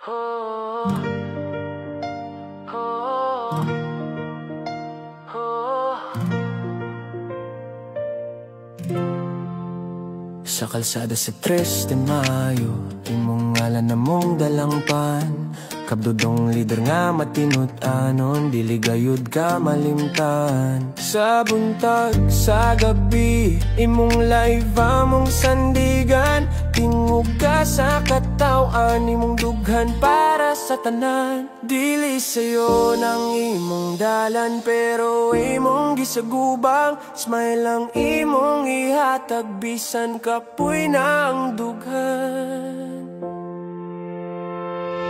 Sa kalsada sa 3 de Mayo, imong ngalan na mong dalangpan. Kabdodong lider nga matinut anon, dili gayud ka malimtan. Sa buntag, sa gabi, imong live among sandigan. Tingog ka sa katawan, imong dughan para sa tanan. Dili sayo ng imong dalan, pero imong gisagubang. Smile lang imong ihatag, bisan kapoy na ang dughan.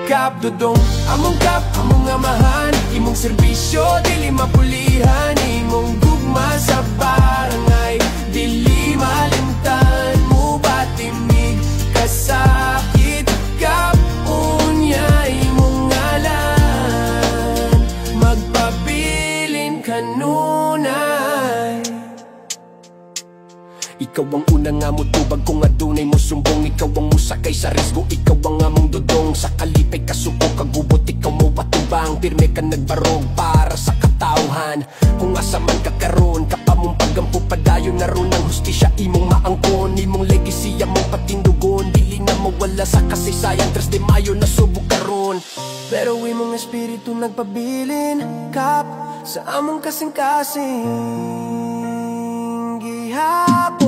Kapdodong, among kap, among amahan. Imong serbisyo, dili mapulihan. Imong gugma sa barangay, dili malimtan. Mo batimig, kasakit, kap, unya imong ngalan. Magpabilin kanunay. Ikaw ang unang nga mo tubag kung adunay mo sumbong. Ikaw ang musakay sa risgo, ikaw ang among dudong. Sa kalipay kasuko, kagubot, ikaw mo batubang. Pirme ka nagbarog para sa katauhan. Kung asa man ka karon, kapamong pagampo padayon na ron ang hustisya imong maangkon. Imong legacy among patindugon, dili na mawala sa kasaysayan. 3 de Mayo na subok karon, pero imong espiritu nagpabilin. Kap, sa among kasing-kasing gihapon.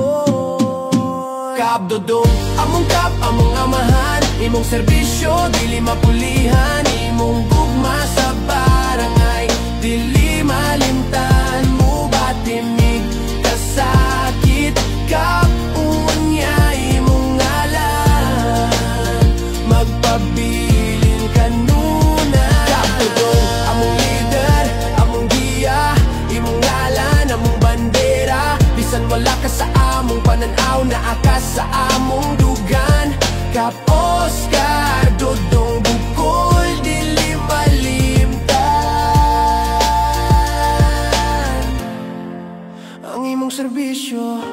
Kapdodong, among kap, among amahan. Imong serbisyo, dili mapulihan. Imong gugma sa barangay, dili malimtan. Mo batimig, kasakit, kap, unya imong ngalan. Magpabilin kanunay. Kapdodong, among leader, among giya. Imong ngalan, among bandera. Bisan wala ka sa among pananaw, naa ka sa among dugan. Kap Oscar, Dodong Bukol, dili malimtan. Ang imong serbisyo,